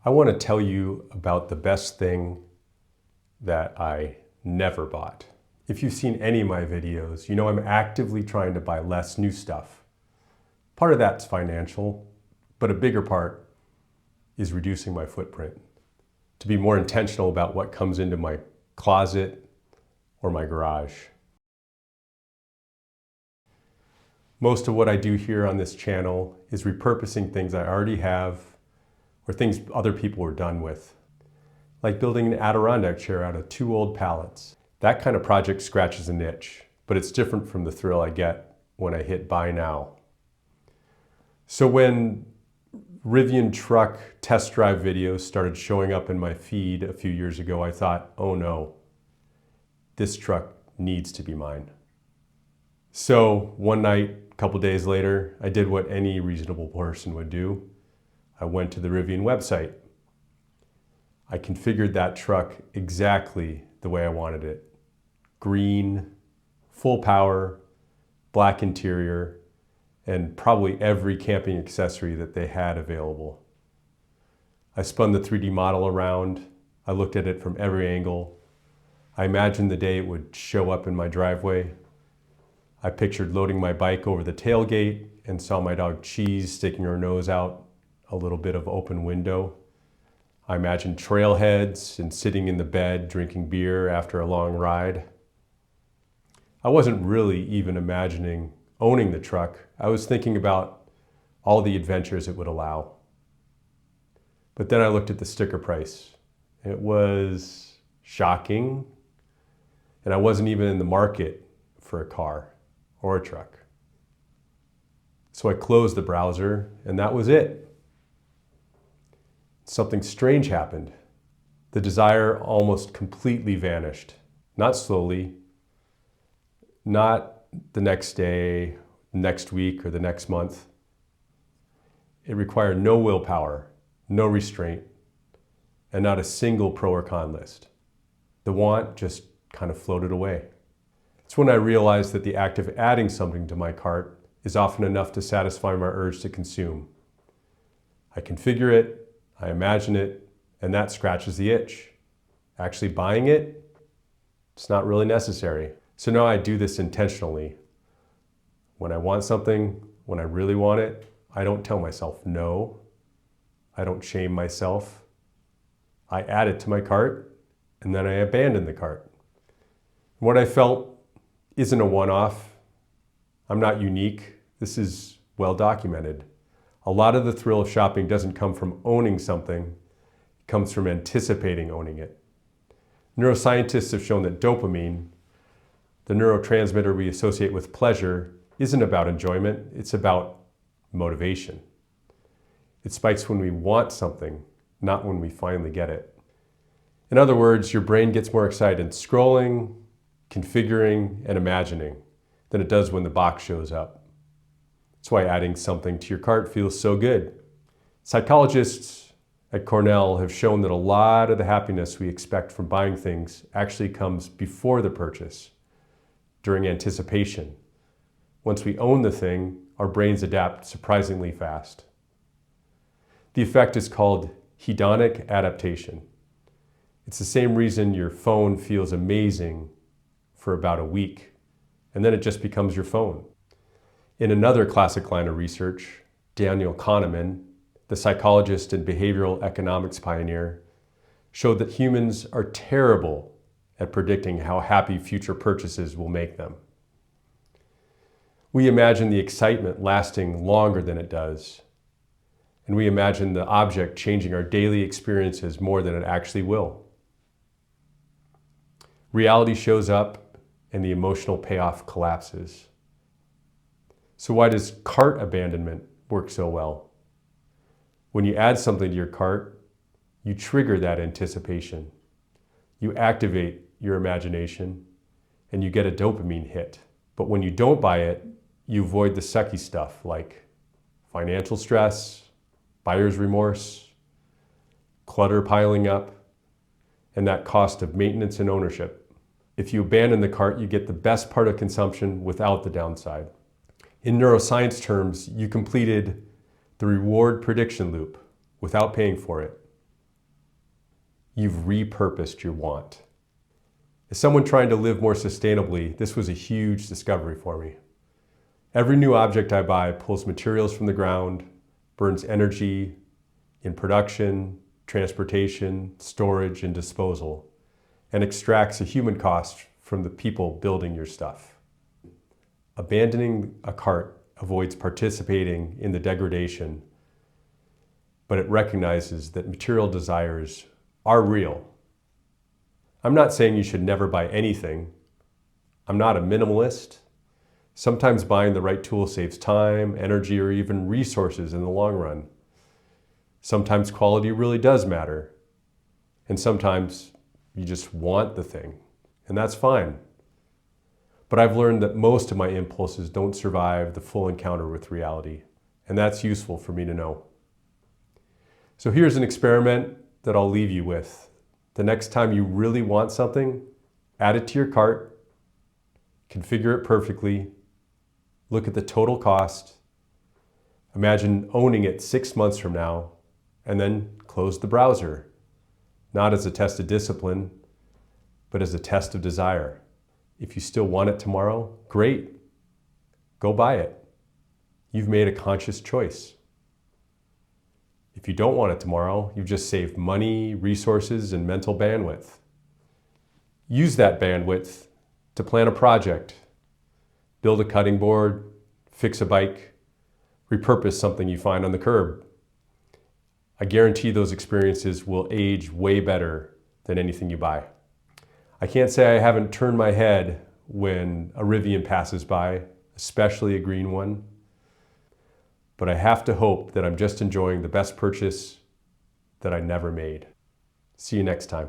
I want to tell you about the best thing that I never bought. If you've seen any of my videos, you know I'm actively trying to buy less new stuff. Part of that's financial, but a bigger part is reducing my footprint, to be more intentional about what comes into my closet or my garage. Most of what I do here on this channel is repurposing things I already have or things other people are done with. Like building an Adirondack chair out of 2 old pallets. That kind of project scratches an itch, but it's different from the thrill I get when I hit buy now. So when Rivian truck test drive videos started showing up in my feed a few years ago, I thought, oh no, this truck needs to be mine. So one night, a couple days later, I did what any reasonable person would do. I went to the Rivian website. I configured that truck exactly the way I wanted it. Green, full power, black interior, and probably every camping accessory that they had available. I spun the 3D model around. I looked at it from every angle. I imagined the day it would show up in my driveway. I pictured loading my bike over the tailgate and saw my dog Cheese sticking her nose out a little bit of open window. I imagined trailheads and sitting in the bed drinking beer after a long ride. I wasn't really even imagining owning the truck. I was thinking about all the adventures it would allow. But then I looked at the sticker price. It was shocking, and I wasn't even in the market for a car or a truck. So I closed the browser, and that was it. Something strange happened. The desire almost completely vanished. Not slowly, not the next day, next week, or the next month. It required no willpower, no restraint, and not a single pro or con list. The want just kind of floated away. It's when I realized that the act of adding something to my cart is often enough to satisfy my urge to consume. I configure it, I imagine it, and that scratches the itch. Actually buying it, it's not really necessary. So now I do this intentionally. When I want something, when I really want it, I don't tell myself no. I don't shame myself. I add it to my cart, and then I abandon the cart. What I felt isn't a one-off. I'm not unique. This is well documented. A lot of the thrill of shopping doesn't come from owning something, it comes from anticipating owning it. Neuroscientists have shown that dopamine, the neurotransmitter we associate with pleasure, isn't about enjoyment, it's about motivation. It spikes when we want something, not when we finally get it. In other words, your brain gets more excited scrolling, configuring, and imagining than it does when the box shows up. That's why adding something to your cart feels so good. Psychologists at Cornell have shown that a lot of the happiness we expect from buying things actually comes before the purchase, during anticipation. Once we own the thing, our brains adapt surprisingly fast. The effect is called hedonic adaptation. It's the same reason your phone feels amazing for about a week, and then it just becomes your phone. In another classic line of research, Daniel Kahneman, the psychologist and behavioral economics pioneer, showed that humans are terrible at predicting how happy future purchases will make them. We imagine the excitement lasting longer than it does, and we imagine the object changing our daily experiences more than it actually will. Reality shows up, and the emotional payoff collapses. So why does cart abandonment work so well? When you add something to your cart, you trigger that anticipation. You activate your imagination, and you get a dopamine hit. But when you don't buy it, you avoid the sucky stuff like financial stress, buyer's remorse, clutter piling up, and that cost of maintenance and ownership. If you abandon the cart, you get the best part of consumption without the downside. In neuroscience terms, you completed the reward prediction loop without paying for it. you've repurposed your want. As someone trying to live more sustainably, this was a huge discovery for me. Every new object I buy pulls materials from the ground, burns energy in production, transportation, storage, and disposal, and extracts a human cost from the people building your stuff. Abandoning a cart avoids participating in the degradation, but it recognizes that material desires are real. I'm not saying you should never buy anything. I'm not a minimalist. Sometimes buying the right tool saves time, energy, or even resources in the long run. Sometimes quality really does matter. And sometimes you just want the thing, and that's fine. But I've learned that most of my impulses don't survive the full encounter with reality, and that's useful for me to know. So here's an experiment that I'll leave you with. The next time you really want something, add it to your cart, configure it perfectly, look at the total cost, imagine owning it 6 months from now, and then close the browser. Not as a test of discipline, but as a test of desire. If you still want it tomorrow, great. Go buy it. You've made a conscious choice. If you don't want it tomorrow, you've just saved money, resources, and mental bandwidth. Use that bandwidth to plan a project, build a cutting board, fix a bike, repurpose something you find on the curb. I guarantee those experiences will age way better than anything you buy. I can't say I haven't turned my head when a Rivian passes by, especially a green one. But I have to hope that I'm just enjoying the best purchase that I never made. See you next time.